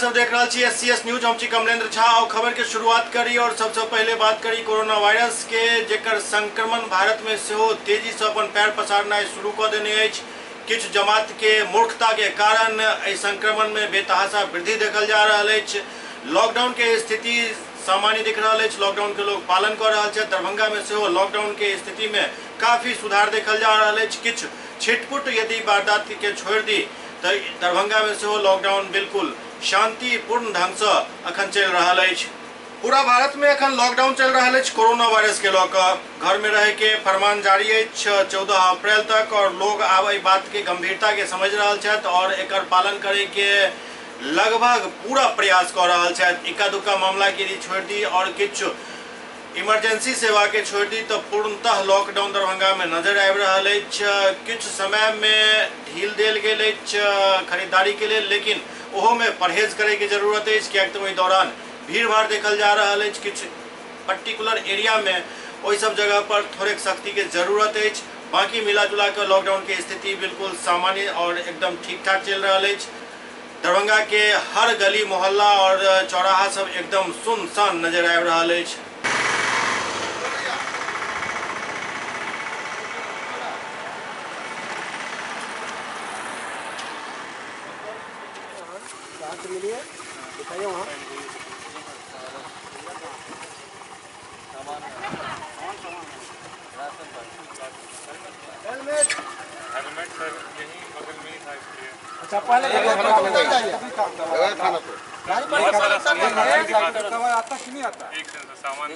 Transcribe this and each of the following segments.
सब देख रहा छी SCS न्यूज। हम छी कमलेंद्र झा और खबर के शुरुआत करी और सबसे पहले बात करी कोरोना वायरस के, जेकर संक्रमण भारत में सेहो तेजी से अपन पैर पसारना शुरू कर देने अछि। किछु जमात के मूर्खता के कारण इस संक्रमण में बेतहाशा वृद्धि देखल जा रहा है। लॉकडाउन के स्थिति सामान्य दिख रहा है, लॉकडाउन के लोग पालन कर रहा है। दरभंगा में सेहो लॉकडाउन के स्थिति में काफी सुधार देखल जा रहा है। किछु छिटपुट यदि वारदात के छोड़ दी तो दरभंगा में सेहो लॉकडाउन बिल्कुल शांतिपूर्ण ढंग से अखन चल रहा है। पूरा भारत में अखन लॉकडाउन चल रहा है। कोरोना वायरस के लॉक घर में रह के फरमान जारी है 14 अप्रैल तक, और लोग अब इस बात के गंभीरता के समझ रहा है और एकर पालन करे के लगभग पूरा प्रयास कर रहा है। इक्का दुक्का मामला के लिए छोड़ दी और किछु इमरजेंसी सेवा के छोड़ दी तो पूर्णतः लॉकडाउन दरभंगा में नजर आ रहा है। किछु समय में ढील देल गेल खरीदारी के लिए, लेकिन ओहो में परहेज करे की जरूरत है, क्या तो वही दौरान भीड़ भाड़ देखल जा रहा है। किछु पर्टिकुलर एरिया में वही सब जगह पर थोड़े सख्ती के जरूरत है। बाकी मिला जुला कर लॉकडाउन की स्थिति बिल्कुल सामान्य और एकदम ठीक ठाक चल रहा है। दरभंगा के हर गली मोहल्ला और चौराहा सब एकदम सुनसान नजर आ रहा है। दिखाइए वहाँ हेलमेट सर यहीं बगल में ही था, इसलिए अच्छा पहले खाना तो दवा आता कि नहीं आता, एक सामान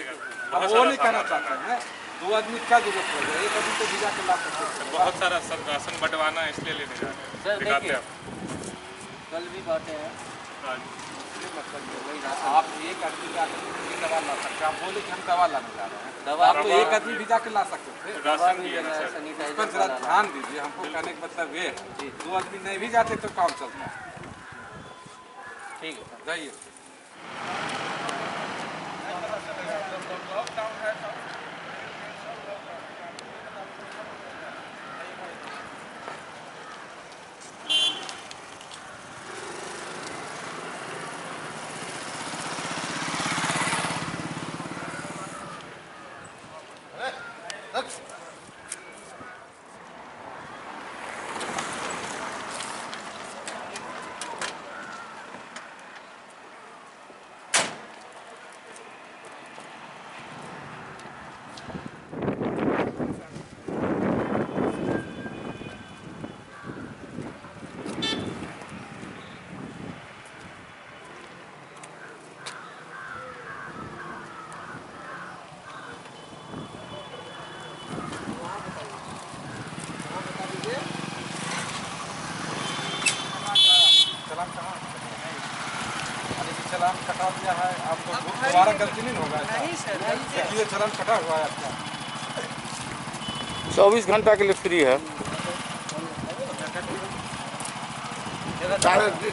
अब वो नहीं कहना चाहते हैं। दो आदमी क्या जरूरत पड़ जाए, एक आदमी तो भिजा के ला सकते हैं। बहुत सारा सब राशन बंटवाना है, इसलिए लेने जा रहे हैं। दिखाते हैं कल भी बातें हैं। आप एक आदमी दवा ला सकते हैं। आप बोले कि हम दवा लाने जा रहे हैं, दवा आप तो एक आदमी भी जाके ला सकते थे। इस पर जरा ध्यान दीजिए। हमको कहने का मतलब ये है, दो आदमी नहीं भी जाते तो काम चलता है। ठीक है जाइए। चलान कटा दिया है आपको, दोबारा गलती नहीं होगा। नहीं सर, ये चलान कटा हुआ है आपका। 24 घंटा के लिए फ्री है।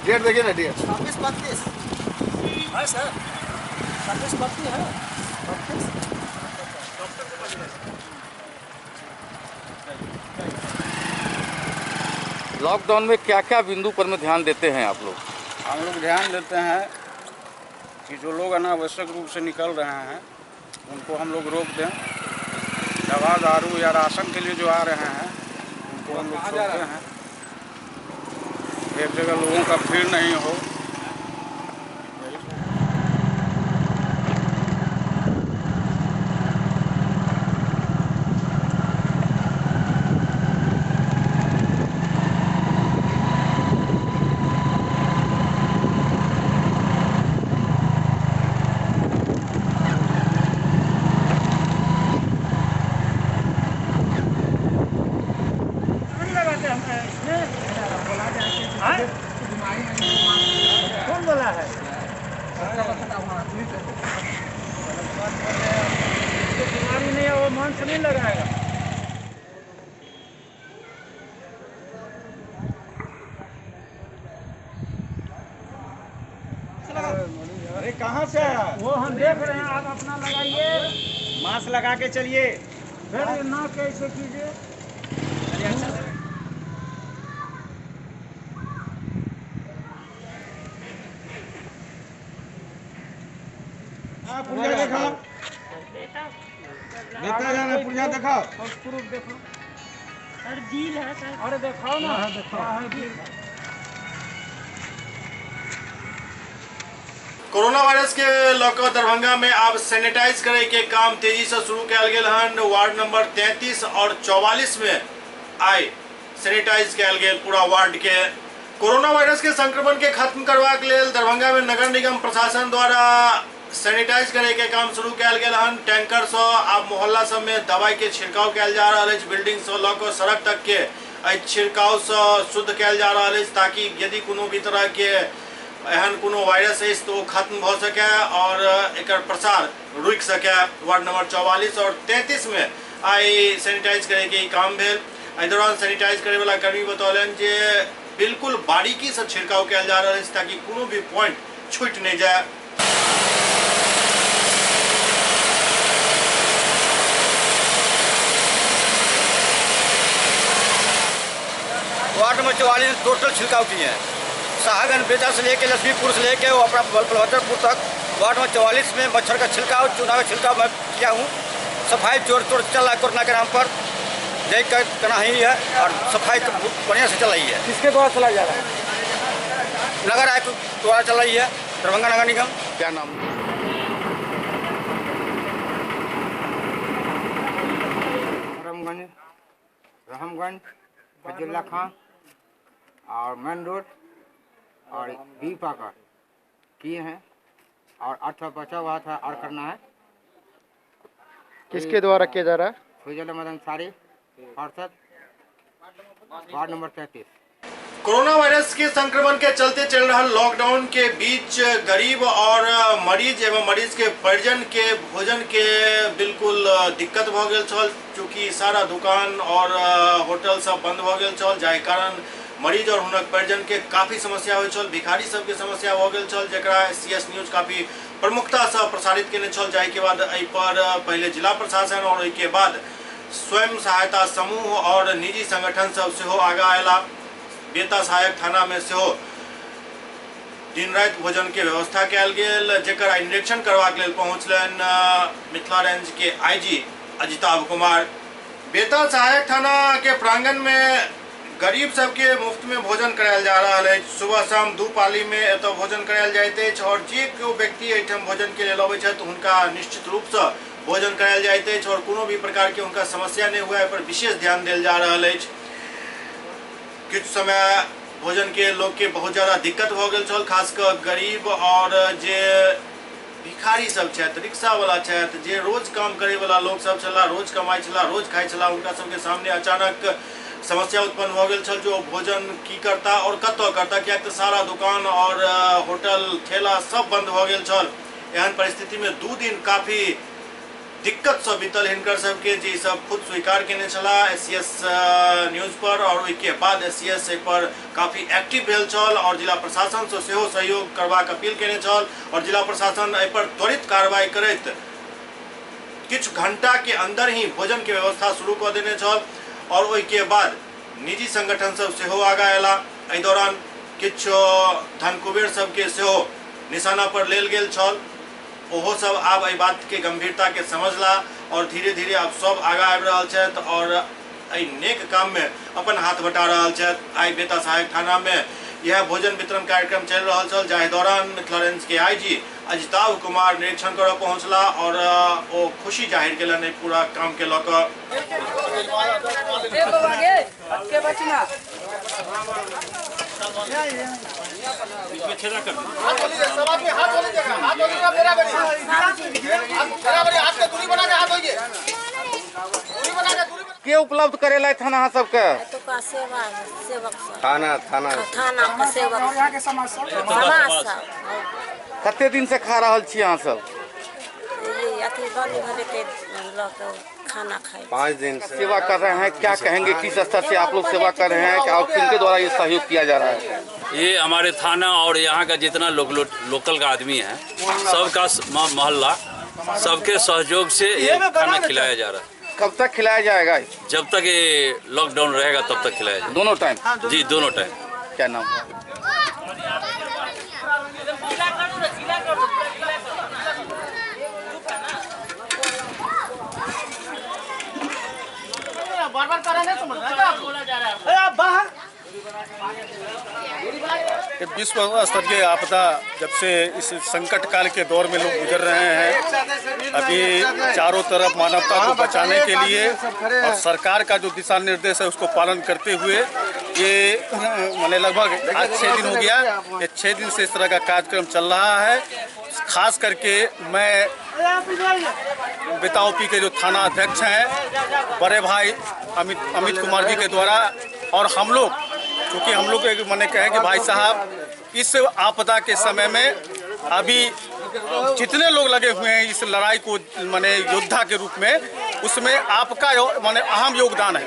डेट देखिए ना, डेट 26-32 है सर, 26-32 है। लॉकडाउन में क्या क्या बिंदु पर में ध्यान देते हैं आप लोग? हम लोग ध्यान देते हैं कि जो लोग अनावश्यक रूप से निकल रहे हैं उनको हम लोग रोक दें। दवा दारू या राशन के लिए जो आ रहे हैं उनको हम लोग छोड़ते हैं। एक जगह लोगों का भीड़ नहीं हो। कौन बोला है? बीमारी नहीं है, वो मास्क नहीं लगाएगा। अरे कहाँ से आया? वो हम देख रहे हैं, आप अपना लगाइए, मास्क लगा के चलिए। फिर ना कैसे कीजिए। दिखाओ। अरे दिखाओ ना, दिखाओ। कोरोना वायरस के लॉकडाउन दरभंगा में अब सैनिटाइज करे के काम तेजी से शुरू कयल गेल हन। वार्ड नंबर 33 और 44 में आई सैनिटाइज कयल गेल पूरा वार्ड के। कोरोना वायरस के संक्रमण के खत्म करबाक लेल दरभंगा में नगर निगम प्रशासन द्वारा सैनिटाइज करे के काम शुरू कयल गेल हन। टैंकर से आब मोहल्ला सब में दवाई के छिड़काव कयल जा रहा है। बिल्डिंग से लऽ कऽ सड़क तक के छिड़काव से शुद्ध कयल जा रहा है, ताकि यदि कोनो भी तरह के एहन कोनो वायरस है तो खत्म हो सके और एकर प्रसार रुक सके। वार्ड नंबर 44 और 33 में आई सैनिटाइज करे के काम भेल। एहि दौरान सैनिटाइज करे वाला कर्मी बतौलन जे बिल्कुल बारीकी से छिड़काव कयल जा रहा है, ताकि कोनो भी पॉइंट छूट नहीं जाए। वार्ड नंबर 44 टोटल छिड़काव किए हैं। शाहगंज बेटा से लेके लक्ष्मीपुर से लेके वो अपना बलभद्रपुर तक वार्ड नंबर 44 में मच्छर का छिड़काव, चूना का छिड़काव मैं किया हूँ। सफाई चोर चल रहा है कोरोना के नाम पर, जय कर करना ही है और सफाई बढ़िया से चल रही है। किसके द्वारा चला जा रहा है? नगर आयुक्त द्वारा चल रही है, दरभंगा नगर निगम। क्या नाम? रहमगंज फजुल्ला खां और मेन रोड और बी पाकर किए हैं और 8 बचा हुआ था और करना है। किसके द्वारा किया जा रहा है? फुजल मदन सारी पार्षद वार्ड नंबर 33। कोरोना वायरस के संक्रमण के चलते चल रहा लॉकडाउन के बीच गरीब और मरीज एवं मरीज के परिजन के भोजन के बिल्कुल दिक्कत भ गेल छल, चूँकि सारा दुकान और होटल सब बंद भ गेल छल, जाहि कारण मरीज और हुनक परिजन के काफी समस्या होइ छल। भिखारी सबके समस्या भ गेल छल, जेकरा CS न्यूज काफी प्रमुखता से प्रसारित केने छल। जाहि के बाद एहि पर पहले जिला प्रशासन और ओहि के बाद स्वयं सहायता समूह और निजी संगठन सब सेहो आगा अयला। बेता सहायक थाना में सेहो दिन रात भोजन के व्यवस्था कयल गेल, जेकर निरीक्षण करबाक लेल पहुँचलन मिथिला रेंज के IG अजिताभ कुमार। बेता सहायक थाना के प्रांगण में गरीब सबके मुफ्त में भोजन करायल जा रहा है। सुबह शाम 2 पाली में एतऽ भोजन करायल जाइत अछि और जे केओ व्यक्ति एहिठाम भोजन के लेल अबै छथि हुनका निश्चित रूप से भोजन करायल जाइत अछि और कोनो भी प्रकार के हुनका समस्या नहीं हुआ पर विशेष ध्यान देल जा रहा है। कुछ समय भोजन के लोग के बहुत ज़्यादा दिक्कत हो गई छल, खासकर गरीब और जे भिखारी सब छथि, रिक्शा वाला छथि, जे रोज काम करे वाला लोग सब छला, रोज कमाई छला, रोज खाई छला, उनका सबके सामने अचानक समस्या उत्पन्न हो गई छल। जो भोजन की करता और कतऽ करता, क्या तो सारा दुकान और होटल ठेला सब बंद हो गई छल। एहन परिस्थिति में 2 दिन काफी दिक्कत से बीतल हिनकर सबके, जे सब खुद स्वीकार केने छला SCS न्यूज पर और ओहिके बाद SCS पर काफी एक्टिव भेल छल और जिला प्रशासन से सेहो सहयोग करबाक अपील केने छल और जिला प्रशासन एहि पर त्वरित कार्रवाई करैत किछु घंटा के अंदर ही भोजन के व्यवस्था शुरू कऽ देने छल और ओहिके बाद निजी संगठन सब सेहो आगा अयला। एहि दौरान किछु धन कुबेर सबके सेहो निशाना पर लेल गेल छल। ओहो सब आब एहि बात के गंभीरता के समझला और धीरे धीरे अब सब आगा आबि रहल छथि और एहि नेक काम में अपन हाथ बटा रहल छथि। आइ बेता सहायक थाना में यह भोजन वितरण कार्यक्रम चल रहा छल, जाहि दौरान मिथिला रेंज के IG अजिताभ कुमार निरीक्षण करऽ पहुँचला और ओ खुशी जाहिर केलनि एहि पूरा काम के लऽ कऽ। के उपलब्ध करेला थाना अहाँ सबके? थाना के सेवक कते दिन से खा रहल छी अहाँ सब? खाना खाए 5 दिन से सेवा कर रहे हैं। क्या कहेंगे, किस स्तर से आप लोग सेवा कर रहे हैं और किनके द्वारा ये सहयोग किया जा रहा है? ये हमारे थाना और यहाँ का जितना लोकल का आदमी है, सबका मोहल्ला सबके सहयोग से ये खाना खिलाया जा रहा है। कब तक खिलाया जाएगा? जब तक ये लॉकडाउन रहेगा तब तक खिलाया जाएगा। दोनों टाइम? जी दोनों टाइम। क्या नाम है? विश्व स्तरीय आपदा जब से इस संकट काल के दौर में लोग गुजर रहे हैं, अभी चारों तरफ मानवता को बचाने के लिए और सरकार का जो दिशा निर्देश है उसको पालन करते हुए ये मैंने लगभग आज 6 दिन हो गया, ये 6 दिन से इस तरह का कार्यक्रम चल रहा है। खास करके मैं बेताओपी के जो थाना अध्यक्ष हैं बड़े भाई अमित कुमार जी के द्वारा और हम लोग, क्योंकि हम लोग मैंने कहे कि भाई साहब इस आपदा के समय में अभी जितने लोग लगे हुए हैं इस लड़ाई को माने योद्धा के रूप में, उसमें आपका माने अहम योगदान है।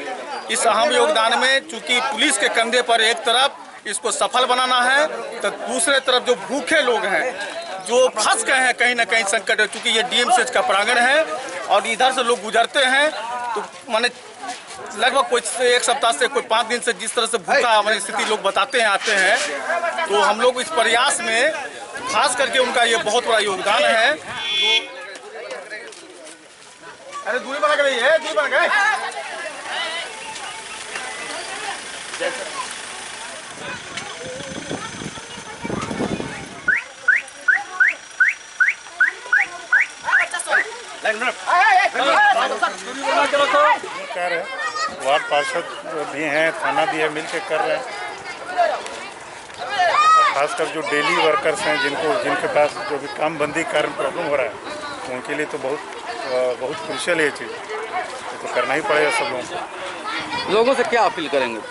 इस अहम योगदान में चूंकि पुलिस के कंधे पर एक तरफ इसको सफल बनाना है, तो दूसरे तरफ जो भूखे लोग हैं जो फंस गए हैं कहीं ना कहीं संकट है, क्योंकि ये डीएमसीएच का प्रांगण है और इधर से लोग गुजरते हैं, तो माने लगभग कोई 1 सप्ताह से कोई 5 दिन से जिस तरह से भूखा हमारी स्थिति लोग बताते हैं आते हैं, तो हम लोग इस प्रयास में खास करके उनका ये बहुत बड़ा योगदान है। अरे दूरी बना के है, दूरी बना के वार्ड पार्षद भी हैं, थाना भी है, मिल के कर रहे हैं। खासकर जो डेली वर्कर्स हैं जिनके पास जो भी काम बंदी कारण प्रॉब्लम हो रहा है उनके लिए तो बहुत क्रूशियल है ये चीज़, तो करना ही पड़ेगा सब लोगों को। लोगों से क्या अपील करेंगे?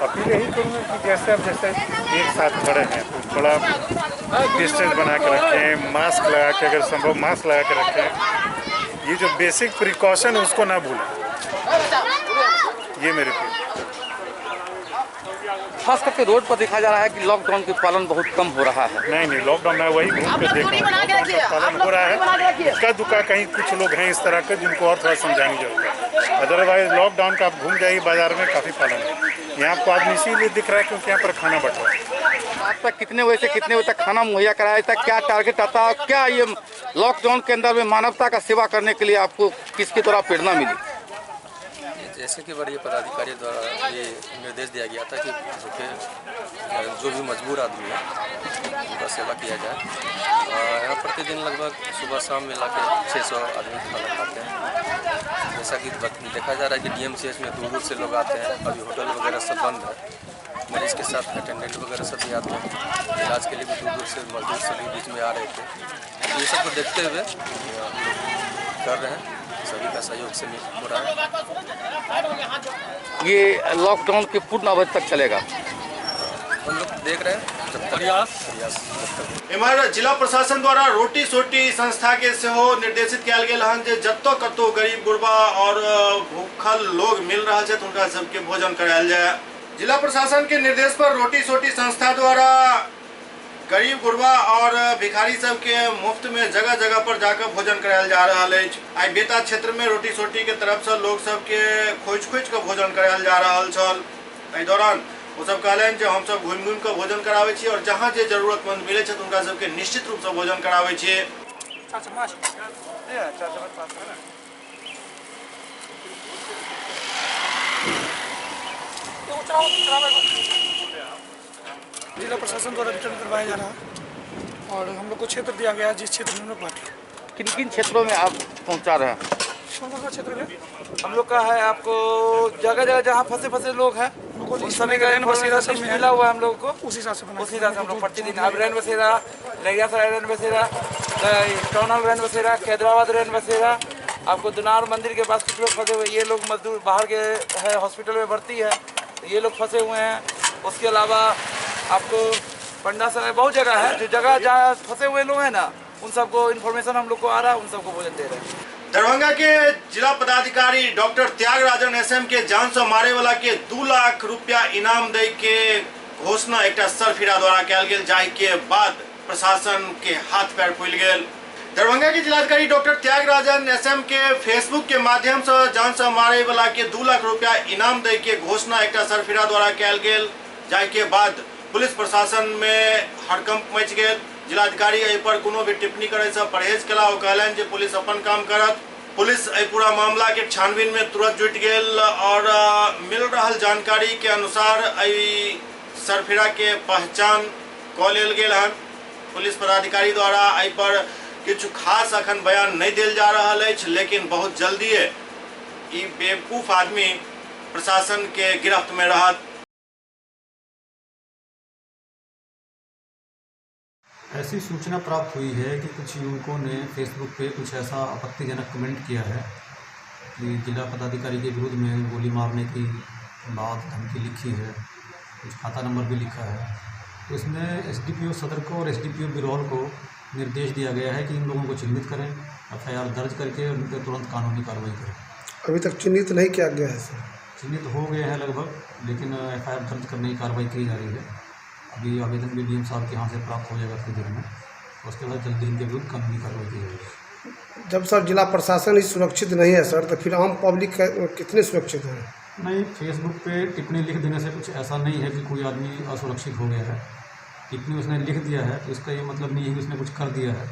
अपील यही करूँगा कि जैसे अब जैसे एक साथ खड़े हैं तो थोड़ा डिस्टेंस बना के रखें, मास्क लगा के अगर संभव मास्क लगा के रखें, ये जो बेसिक प्रिकॉशन है उसको ना भूलें, ये मेरे पे। खास करके रोड पर देखा जा रहा है कि लॉकडाउन के पालन बहुत कम हो रहा है। नहीं लॉकडाउन में वही घूम के देख रहा हूँ, लॉकडाउन का पालन हो रहा है। इक्का दुक्का कहीं कुछ लोग हैं इस तरह के जिनको और थोड़ा समझाने की जरूरत है, अदरवाइज लॉकडाउन का आप घूम जाइए बाजार में काफ़ी पालन है। यहाँ आपको आदमी इसीलिए दिख रहा है क्योंकि यहाँ पर खाना बट रहा है। आज तक कितने बजे से कितने बजे तक खाना मुहैया कराया था, क्या टारगेट आता है, क्या ये लॉकडाउन के अंदर में मानवता का सेवा करने के लिए आपको किसकी तरह प्रेरणा मिली? जैसे कि वरीय पदाधिकारी द्वारा ये निर्देश दिया गया था कि जो भी मजबूर आदमी है उनका सेवा किया जाए। यहाँ प्रतिदिन लगभग सुबह शाम मिला के 600 आदमी खाना खाते हैं। जैसा कि देखा जा रहा है कि डीएमसीएच में दूर दूर से लोग आते हैं, अभी होटल वगैरह सब बंद है, मरीज के साथ अटेंडेंट वगैरह सब भी आते हैं, इलाज के लिए भी दूर दूर से मजदूर सभी बीच में आ रहे थे। तो ये सब को देखते हुए कर रहे हैं, सभी का सहयोग से हो रहा है। ये लॉकडाउन के पूर्ण अवधि तक चलेगा, हम लोग देख रहे हैं जब प्रयास। इमहर जिला प्रशासन द्वारा रोटी सोटी संस्था के सेहो निर्देशित किया गेल हन जे जत्तो कत्तो गरीब गुरबा और भूखल लोग मिल रहा है उनका सबके भोजन करायल जाए। जिला प्रशासन के निर्देश पर रोटी सोटी संस्था द्वारा गरीब गुरबा और भिखारी सब के मुफ्त में जगह जगह पर जाकर भोजन करायल जा रहा है। आई बेता क्षेत्र में रोटी सोटी के तरफ से लोग सबके खोज के भोजन करायल जा रहा छल। एहि दौरान वो सब कहलन जे हम सब घूम के भोजन करावे छी और जहाँ जे जरूरतमंद मिले छै उनका सबके निश्चित रूप से भोजन करावे छी। जिला प्रशासन द्वारा वितरण करवाया जा रहा है और हम लोग को क्षेत्र दिया गया जिस क्षेत्र में हम लोग बांटे। किन किन क्षेत्रों में आप पहुंचा रहे हैं? सोनभद्र क्षेत्र में हम लोग का है, आपको जगह जगह जहाँ फंसे लोग हैं उन सभी का रैन बसेरा सब मिला हुआ है हम लोग को, उसी हिसाब से हम लोग प्रतिदिन अब रैन बसेरा, लगियासराय रैन बसेरा, टॉनल रैन बसेरा, कैदराबाद रैन बसेरा, आपको दुनार मंदिर के पास कुछ लोग फंसे हुए, ये लोग मजदूर बाहर के है हॉस्पिटल में भर्ती है, ये लोग फंसे हुए हैं। उसके अलावा आपको पंडा सराय बहुत जगह है, जो जगह जहाँ फंसे हुए लोग हैं ना उन सबको इन्फॉर्मेशन हम लोग को आ रहा है, उन सबको भोजन दे रहे हैं। दरभंगा के जिला पदाधिकारी डॉक्टर त्यागराजन एसएम के जान से मारे वाला के 2 लाख रुपया इनाम दे के घोषणा एक सरफिरा द्वारा कल गेल, जाहि के बाद प्रशासन के हाथ पैर फूल गेल। दरभंगा के जिलाधिकारी डॉक्टर त्यागराजन एसएम के फेसबुक के माध्यम से जान से मारे वाला के 2 लाख रुपया इनाम दे के घोषणा एक सरफिरा द्वारा कल गेल, जाहि के बाद पुलिस प्रशासन में हड़कंप मच गेल। जिलाधिकारी एहि पर कोनो भी टिप्पणी करे से परहेज कला और कहलन जे पुलिस अपन काम करत। पुलिस एहि पूरा मामला के छानबीन में तुरंत जुट गेल और रहल जानकारी के अनुसार सरफिरा के पहचान क लेल गेल हन। पुलिस पदाधिकारी द्वारा एहि पर किछु खास अखन बयान नहीं दिल जा रहा है, लेकिन बहुत जल्दी ई बेवकूफ आदमी प्रशासन के गिरफ्त में रहत। ऐसी सूचना प्राप्त हुई है कि कुछ युवकों ने फेसबुक पे कुछ ऐसा आपत्तिजनक कमेंट किया है कि जिला पदाधिकारी के विरुद्ध में गोली मारने की बात धमकी लिखी है, कुछ खाता नंबर भी लिखा है। तो इसमें एसडीपीओ सदर को और एसडीपीओ बिरौल को निर्देश दिया गया है कि इन लोगों को चिन्हित करें, एफआईआर दर्ज करके उन पर तुरंत कानूनी कार्रवाई करें। अभी तक चिन्हित नहीं किया गया है सर? चिन्हित हो गए हैं लगभग, लेकिन एफआईआर दर्ज करने की कार्रवाई की जा रही है। अभी आवेदन भी डीएम साहब के यहाँ से प्राप्त हो जाएगा थोड़ी देर में, उसके बाद जल्दी इनके विरुद्ध कानूनी कार्रवाई की जाएगी। जब सर जिला प्रशासन ही सुरक्षित नहीं है सर, तो फिर आम पब्लिक कितने सुरक्षित है? नहीं, फेसबुक पे टिप्पणी लिख देने से कुछ ऐसा नहीं है कि कोई आदमी असुरक्षित हो गया है। टिप्पणी उसने लिख दिया है तो इसका ये मतलब नहीं है कि उसने कुछ कर दिया है,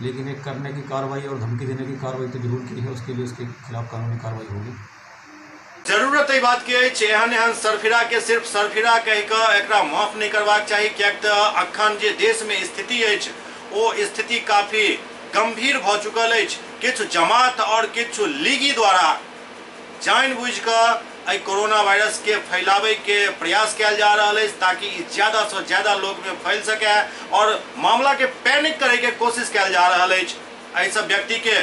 लेकिन एक करने की कार्रवाई और धमकी देने की कार्रवाई तो जरूर की है, उसके लिए उसके खिलाफ कानूनी कार्रवाई होगी। जरूरत यही बात की एहन सरफिरा के सिर्फ सरफिरा कह के माफ नहीं करवाक चाहिए, क्या अखन जे देश में स्थिति वो स्थिति काफी गंभीर भ चुकल है। किछु जमात और किछु लीगी द्वारा जानबूझ के कोरोना वायरस के फैलावे के प्रयास किया जा रहा है, ताकि ज्यादा से ज्यादा लोग में फैल सके और मामला के पैनिक करे के कोशिश किया जा रहा है। ऐसा व्यक्ति के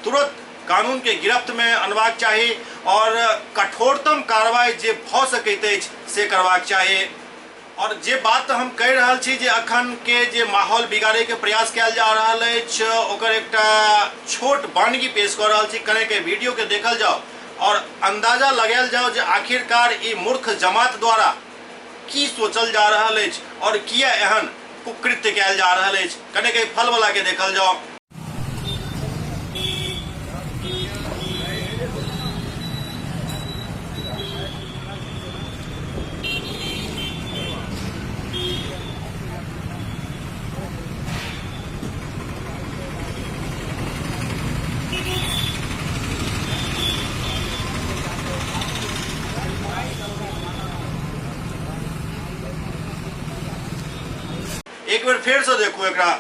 तुरंत कानून के गिरफ्त में अनबाक चाहिए और कठोरतम कार्रवाई जे भ सकैत से करवाक चाहिए। और जे बात हम कह रहा छी जे अखन के जे माहौल बिगाड़े के प्रयास किया जा रहा है, ओकर एकटा छोट वानगी पेश कर रहा छी। कने के वीडियो के देखल जाओ और अंदाजा लगायल जाओ जे आखिरकार ई मूर्ख जमात द्वारा की सोचल जा रहा है और किया एहन कुकृत्य किया जा रहा है। कने के फल वाला के देखल जाओ। एक बार फिर से देखो एकरा।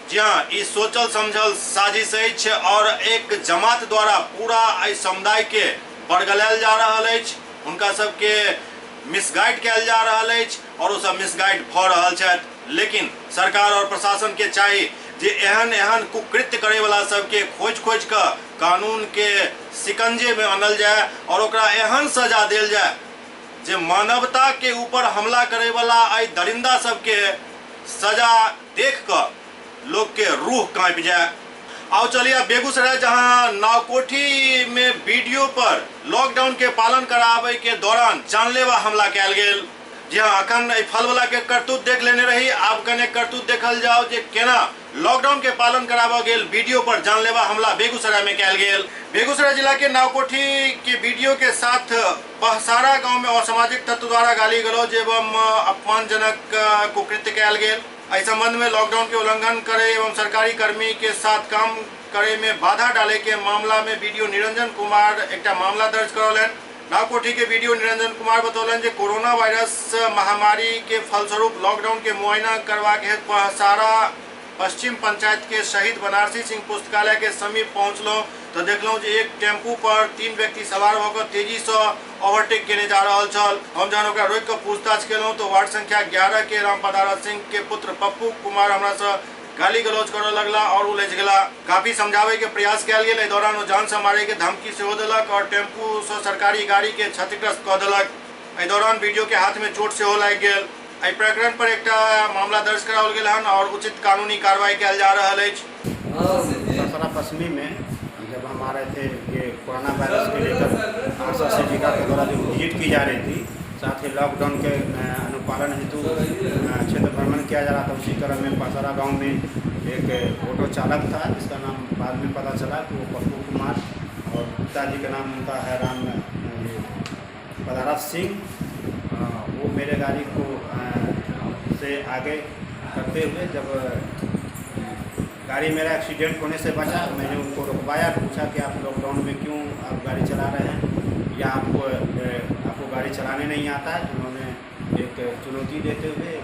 जी हाँ, इस सोचल समझल साजिश है और एक जमात द्वारा पूरा समुदाय के बरगलायल जा रहा है। उनका सबके मिसगाइड किया जा रहा है और वो सब मिसगाइड भ रहा है। लेकिन सरकार और प्रशासन के चाहिए जे एहन एहन कुकृत्य करे वाला सबके खोज खोज कर कानून के शिकंजे में अनल जाए और ओकरा एहन सजा दिल जाए जे मानवता के ऊपर हमला करे वाला दरिंदा सबके सजा देख कर लोग के रूह कांप जाए। आओ चलिए अब बेगूसराय, जहां नावकोठी में वीडियो पर लॉकडाउन के पालन करावे के दौरान जानलेवा हमला किया गेल। जी हाँ, अखन फल वाला के करतूत देख लेने रही, आप कने करतूत देखल जाओ जे केना लॉकडाउन के पालन करावा गेल वीडियो पर जानलेवा हमला बेगूसराय में किया गेल। बेगूसराय जिला के नावकोठी के वीडियो के साथ बहसारा गांव में असामाजिक तत्व द्वारा गाली गलौज एवं अपमानजनक कुकृत्य किया गेल। इस संबंध में लॉकडाउन के उल्लंघन करे एवं सरकारी कर्मी के साथ काम करे में बाधा डाले के मामला में वीडियो निरंजन कुमार एक मामला दर्ज करौलन। नावकोठी के वीडियो निरंजन कुमार बतौलन जे कोरोना वायरस महामारी के फलस्वरूप लॉकडाउन के मुआयना करवा के हेतु बहसारा पश्चिम पंचायत के शहीद बनारसी सिंह पुस्तकालय के समीप पहुंचलों तो देखलों जे एक टेम्पू पर 3 व्यक्ति सवार होकर तेजी से ओवरटेक केने जा रहा छल। हम जहन ओकरा रोक के पूछताछ केलों तो वार्ड संख्या 11 के रामपदारा सिंह के पुत्र पप्पू कुमार हमरा से गाली गलौज करे लगला और उलझ गला। काफी समझावे के प्रयास किया गेल। एहि दौरान वो जान से मारे के धमकी सेहो देलक और टेम्पू से सरकारी गाड़ी के क्षतिग्रस्त कऽ देलक। एहि दौरान वीडियो के हाथ में चोट सेहो लागि गेल। एहि प्रकरण पर एक मामला दर्ज कराओल गेल हन और उचित कानूनी कार्रवाई किया जा रहा है। बहसारा पश्चिमी में जब हम आ रहे थे ये कोरोना वायरस के लेकर आशा सेविका के द्वारा जो विजिट की जा रही थी साथ ही लॉकडाउन के अनुपालन हेतु क्षेत्र भ्रमण किया जा रहा था। उसी क्रम में पासारा गांव में एक ऑटो चालक था जिसका नाम बाद में पता चला कि वो पप्पू कुमार और पिताजी का नाम उनका है राम पदारथ सिंह। वो मेरे गाड़ी को से आगे करते हुए जब गाड़ी मेरा एक्सीडेंट होने से बचा, मैंने उनको रुकवाया, पूछा कि आप लॉकडाउन में क्यों आप गाड़ी चला रहे हैं या आपको गाड़ी चलाने नहीं आता है। उन्होंने एक चुनौती देते हुए, एक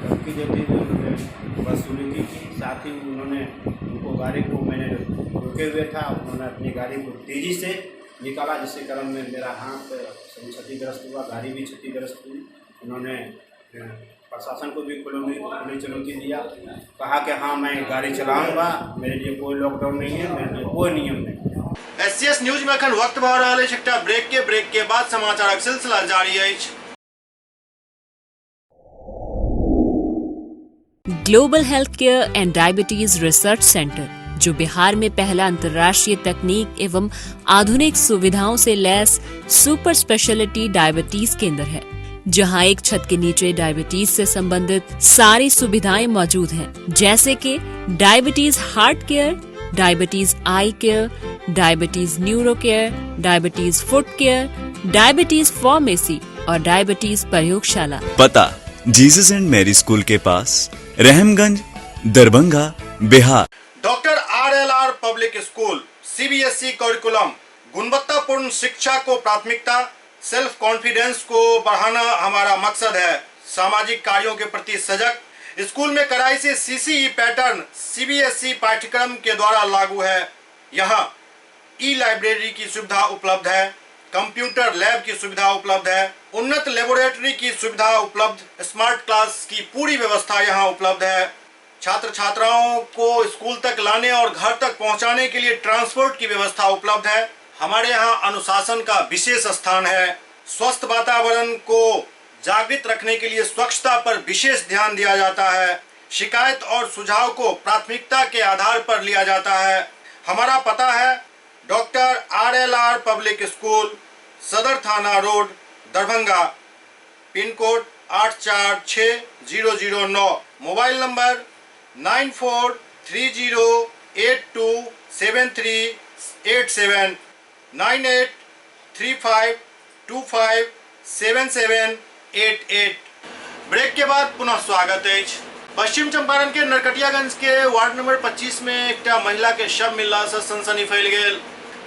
धमकी देते हुए उन्होंने बदसलूकी की। साथ ही उन्होंने उनको गाड़ी को मैंने रुके हुए था, उन्होंने अपनी गाड़ी को तेज़ी से निकाला जिसके क्रम में मेरा हाथ क्षतिग्रस्त हुआ, गाड़ी भी क्षतिग्रस्त हुई। उन्होंने प्रशासन को भी खुली चुनौती दिया, कहा कि हाँ मैं गाड़ी चलाऊंगा, मेरे लिए कोई लॉकडाउन नहीं है, मेरे लिए कोई नियम नहीं। एससीएस न्यूज में अखन वक्त भऽ रहल अछि एकटा ब्रेक के बाद समाचारक सिलसिला जारी अछि। Global health care and diabetes research centre, जो बिहार में पहला अंतर्राष्ट्रीय तकनीक एवं आधुनिक सुविधाओं से लैस सुपर स्पेशलिटी डायबिटीज केंद्र है, जहां एक छत के नीचे डायबिटीज से संबंधित सारी सुविधाएं मौजूद हैं, जैसे कि diabetes heart care, diabetes eye care, diabetes neuro care, diabetes foot care, diabetes pharmacy और डायबिटीज प्रयोगशाला। पता जीसस एंड मैरी स्कूल के पास, Rahamganj, Darbhanga, Bihar. Doctor RLR public school CBSE curriculum, गुणवत्तापूर्ण शिक्षा को प्राथमिकता, सेल्फ कॉन्फिडेंस को बढ़ाना हमारा मकसद है। सामाजिक कार्यों के प्रति सजग, स्कूल में कड़ाई से CCE पैटर्न CBSE पाठ्यक्रम के द्वारा लागू है। यहाँ ई-लाइब्रेरी की सुविधा उपलब्ध है, कंप्यूटर लैब की सुविधा उपलब्ध है, उन्नत लेबोरेटरी की सुविधा उपलब्ध, स्मार्ट क्लास की पूरी व्यवस्था यहाँ उपलब्ध है। छात्र छात्राओं को स्कूल तक लाने और घर तक पहुँचाने के लिए ट्रांसपोर्ट की व्यवस्था उपलब्ध है। हमारे यहाँ अनुशासन का विशेष स्थान है। स्वस्थ वातावरण को जागृत रखने के लिए स्वच्छता पर विशेष ध्यान दिया जाता है। शिकायत और सुझाव को प्राथमिकता के आधार पर लिया जाता है। हमारा पता है डॉक्टर RLR पब्लिक स्कूल, सदर थाना road, Darbhanga, pin code 846009, mobile number 9430827387, 9835257788। Break के बाद पुनः स्वागत है। पश्चिम चंपारण के नरकटियागंज के वार्ड नंबर 25 में एक महिला के शव मिलला से सनसनी फैल गई।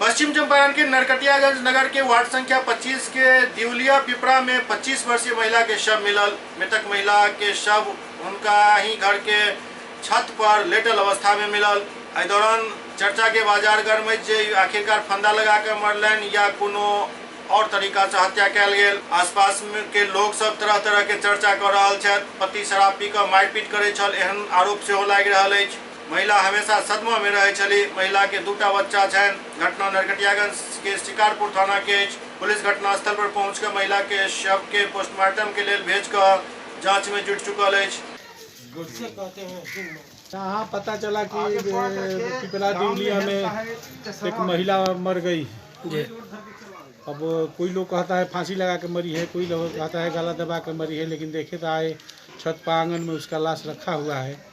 पश्चिम चंपारण के नरकटियागंज नगर के वार्ड संख्या 25 के दिवलिया पिपरा में 25 वर्षीय महिला के शव मिलल। मृतक महिला के शव उनका ही घर के छत पर लेटल अवस्था में मिलल। एहि दौरान चर्चा के बाजार गरम जे आखिरकार फंदा लगा के मरलन या कोनो और तरीका से हत्या कल गेल। आसपास में के लोग सब तरह तरह के चर्चा कर रहा छथि। पति शराब पी कऽ मारपीट करे छल, एहन आरोप सेहो लागि रहल अछि। महिला हमेशा सदमा में रहे छली। महिला के दूटा बच्चा छनि। घटना नरकटियागंज के शिकारपुर थाना के अछि। पुलिस घटनास्थल पर पहुंच कर महिला के शव के पोस्टमार्टम के लिए भेज कर जांच में जुट चुकल अछि। यहाँ पता चला कि पिपरा दिवलिया में एक महिला मर गई। अब कोई लोग कहता है फांसी लगा के मरी है, कोई लोग कहता है गला दबा के मरी है, लेकिन देखे तो आए छत पर आंगन में उसका लाश रखा हुआ है।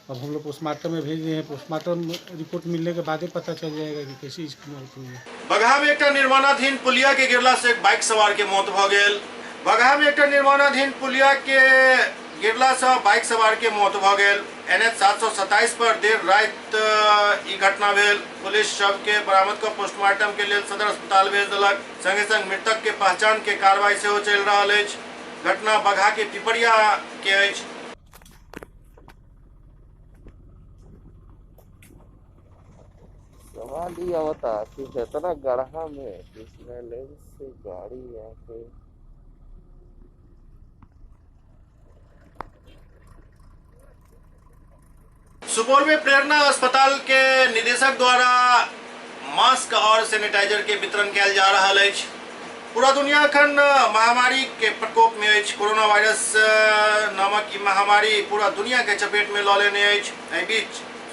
अब हम लोग पोस्टमार्टम में भेज दिए हैं। पोस्टमार्टम रिपोर्ट मिलने के बाद ही पता चल जाएगा कि कैसी इसकी मौत हुई है। बगहा में एक निर्माणाधीन पुलिया के गिरला से एक बाइक सवार के मौत भ गेल। बगहा में एक निर्माणाधीन पुलिया के गिरला से बाइक सवार के मौत भ गेल। NH 727 पर देर रात ई घटना भेल। पुलिस शव के बरामद कर पोस्टमार्टम के लिए सदर अस्पताल भेज देलक। संगे संग मृतक के पहचान के कार्रवाई सेहो चल रहा है। घटना बगहा के पिपरिया के अछि। सवाल ये होता कि इतना गढ़ा में किसने लेंस से गाड़ी आके सुपौल में प्रेरणा अस्पताल के निदेशक द्वारा मास्क और सैनिटाइजर के वितरण किया जा रहा है। पूरा दुनिया अखन महामारी के प्रकोप में अछि। कोरोना वायरस नामक ई महामारी पूरा दुनिया के चपेट में लऽ लेने अछि। एहि बीच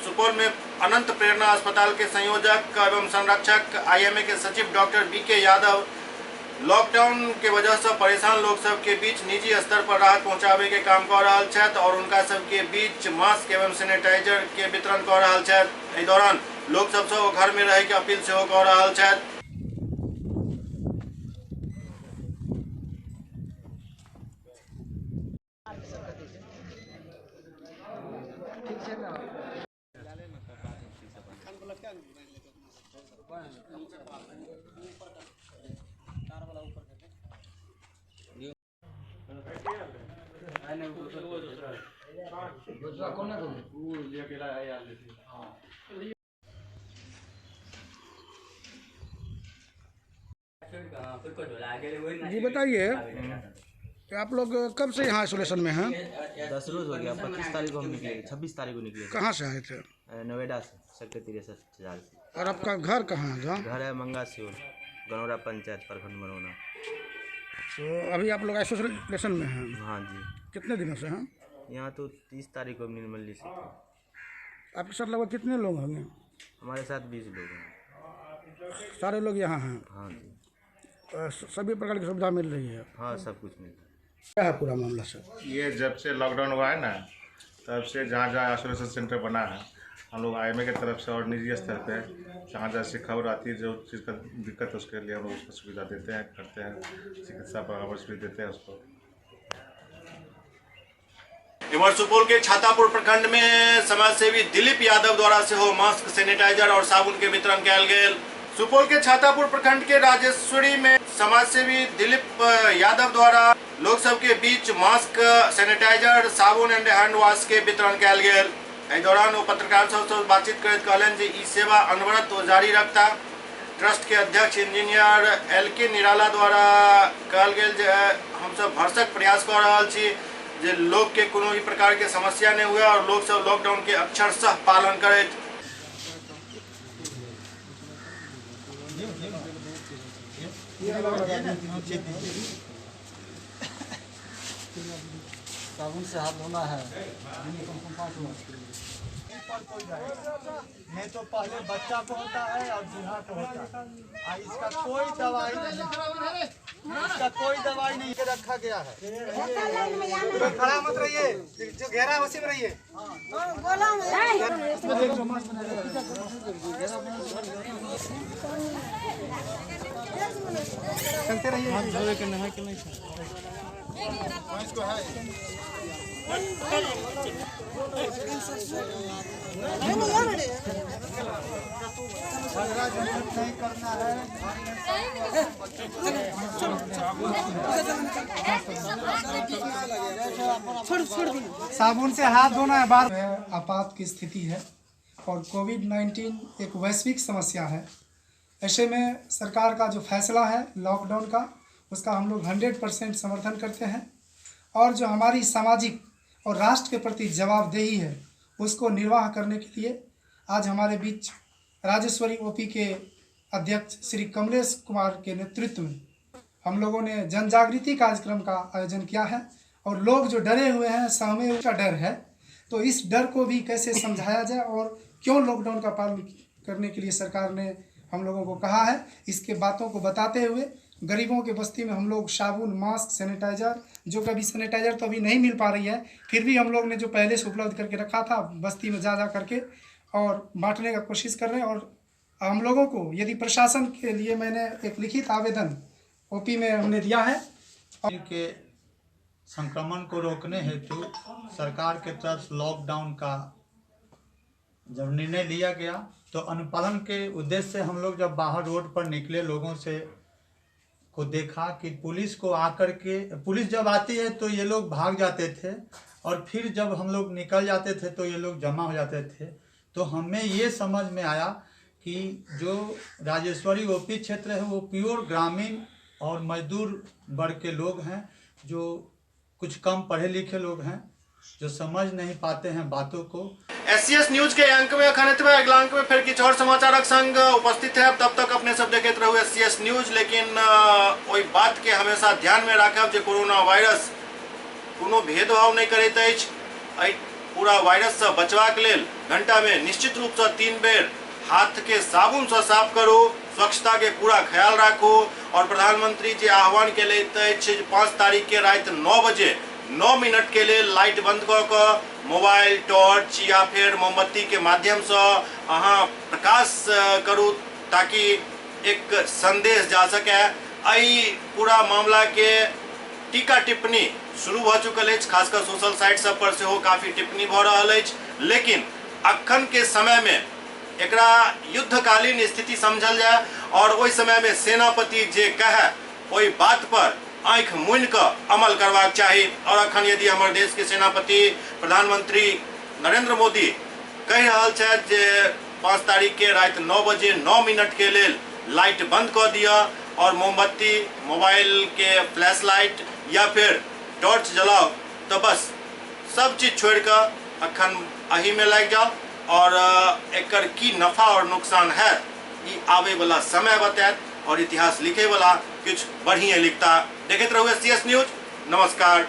सुपौल में अनंत प्रेरणा अस्पताल के संयोजक एवं संरक्षक IMA के सचिव डॉक्टर BK यादव लॉकडाउन के वजह से परेशान लोग सब के बीच निजी स्तर पर राहत पहुंचावे के काम कर रहा छथि और उनका सब के बीच मास्क एवं सैनिटाइजर के वितरण कर रहा छथि। एहि दौरान लोग सब से घर में रहे के अपील सेहो कर रहा छथि। जी बताइए कि आप लोग कब से यहाँ आइसोलेशन में हैं? 10 रोज हो गया। 25 तारीख को हम निकले, 26 तारीख को निकले। कहाँ से आए थे? नोएडा से, सेक्टर 63 से। और आपका घर कहाँ है? जहाँ घर है मंगा सियोर, गनौरा पंचायत, प्रखंड मनोना। तो अभी आप लोग आइसोलेशन में हैं? हाँ जी। कितने दिनों से हैं यहाँ? तो 30 तारीख को निर्मली से। आपके साथ लगभग कितने लोग होंगे? हमारे साथ 20 लोग हैं। सारे लोग यहाँ हैं? हाँ जी। सभी प्रकार की सुविधा मिल रही है? हाँ, सब कुछ मिल रहा है। क्या है पूरा मामला सर? ये जब से लॉकडाउन हुआ है ना, तब से जहाँ जहाँ आइसोलेशन सेंटर बना है, हम लोग IMA की तरफ से और निजी स्तर पे जहाँ जहाँ से खबर आती है, जो चीज़ का दिक्कत है उसके लिए हम लोग उसको सुविधा देते हैं, करते हैं, चिकित्सा परामर्श भी देते हैं उसको। इमर सुपौल के छातापुर प्रखंड में समाजसेवी दिलीप यादव द्वारा से हो मास्क, सैनिटाइजर और साबुन के वितरण किया गया। सुपौल के छातापुर प्रखंड के राजेश्वरी में समाजसेवी दिलीप यादव द्वारा लोग सब के बीच मास्क, सैनिटाइजर, साबुन एंड हैंड वॉश के वितरण किया गया। एहि दौरान वो पत्रकार सबसे बातचीत करते कहलन जे ई सेवा अनवरत जारी रखता। ट्रस्ट के अध्यक्ष इंजीनियर LK निराला द्वारा कहल गेल जे हम सब भरसक प्रयास कर रहा छी जे लोग के कोनो भी प्रकार के समस्या नहीं हुए और लोग सब लॉकडाउन के अक्षरशः पालन करे। साबुन से हाथ धोना है, नहीं तो पहले बच्चा को होता है और बूढ़ा को होता है। इसका कोई दवाई नहीं, इसका कोई दवाई नहीं रखा गया है। खड़ा मत रहिए, जो घेरा उसी में रहिए। चलते रहिए। हाथ धोए के नहा के नहीं इसको है। नहीं करना है। साबुन से हाथ धोना है। बार आपात की स्थिति है और कोविड-19 एक वैश्विक समस्या है। ऐसे में सरकार का जो फैसला है लॉकडाउन का, उसका हम लोग 100% समर्थन करते हैं और जो हमारी सामाजिक और राष्ट्र के प्रति जवाबदेही है उसको निर्वाह करने के लिए आज हमारे बीच राजेश्वरी OP के अध्यक्ष श्री कमलेश कुमार के नेतृत्व में हम लोगों ने जन जागृति कार्यक्रम का आयोजन किया है। और लोग जो डरे हुए हैं, सहमे का डर है, तो इस डर को भी कैसे समझाया जाए और क्यों लॉकडाउन का पालन करने के लिए सरकार ने हम लोगों को कहा है, इसके बातों को बताते हुए गरीबों के बस्ती में हम लोग साबुन, मास्क, सैनिटाइज़र, जो कभी सैनिटाइज़र तो अभी नहीं मिल पा रही है, फिर भी हम लोग ने जो पहले से उपलब्ध करके रखा था बस्ती में जा करके और बांटने का कोशिश कर रहे हैं। और हम लोगों को यदि प्रशासन के लिए मैंने एक लिखित आवेदन OP में हमने दिया है के संक्रमण को रोकने हेतु सरकार के तरफ लॉकडाउन का जब निर्णय लिया गया तो अनुपालन के उद्देश्य से हम लोग जब बाहर रोड पर निकले, लोगों से को देखा कि पुलिस को आकर के, पुलिस जब आती है तो ये लोग भाग जाते थे और फिर जब हम लोग निकल जाते थे तो ये लोग जमा हो जाते थे। तो हमें ये समझ में आया कि जो राजेश्वरी OP क्षेत्र है वो प्योर ग्रामीण और मजदूर वर्ग के लोग हैं, जो कुछ कम पढ़े लिखे लोग हैं, जो समझ नहीं पाते हैं बातों को। SCS न्यूज के अंक में अगला अंक में फिर किछु और समाचारक संग उपस्थित है। तब तक अपने सब देखते रहू SCS न्यूज। लेकिन वही बात के हमेशा ध्यान में रखब जे कोरोना वायरस कोनो भेदभाव नहीं करैत अछि। पूरा वायरस से बचवाक लेल घंटा में निश्चित रूप से 3 बेर हाथ के साबुन से साफ करू, स्वच्छता के पूरा ख्याल राखू और प्रधानमंत्री जे आह्वान केले 5 तारीख के रात 9 बजे 9 मिनट के लिए लाइट बंद कर मोबाइल टॉर्च या फिर मोमबत्ती के माध्यम से अहाँ प्रकाश करू ताकि एक संदेश जा सके। आई पूरा मामला के टीका टिप्पणी शुरू हो चुकल है, खासकर सोशल साइट सब पर से हो काफी टिप्पणी भ रहा है, लेकिन अखन के समय में एकरा युद्धकालीन स्थिति समझल जाए और वही समय में सेनापति जे कहे वही बात पर आँख मुनि कऽ अमल करबाक चाहिए। और अखन यदि हमारे देश के सेनापति प्रधानमंत्री नरेंद्र मोदी कह रहा है जे 5 तारीख के रात 9 बजे 9 मिनट के लिए लाइट बंद कर दिया और मोमबत्ती, मोबाइल के फ्लैश लाइट या फिर टॉर्च जलाओ, तो बस सब चीज छोड़ कर अखन अही में लग जाओ और एकर की नफा और नुकसान है ये आवे वाला समय बताएत और इतिहास लिखे वाला कुछ बढ़िया लिखता। देखते रहुए CS न्यूज। नमस्कार।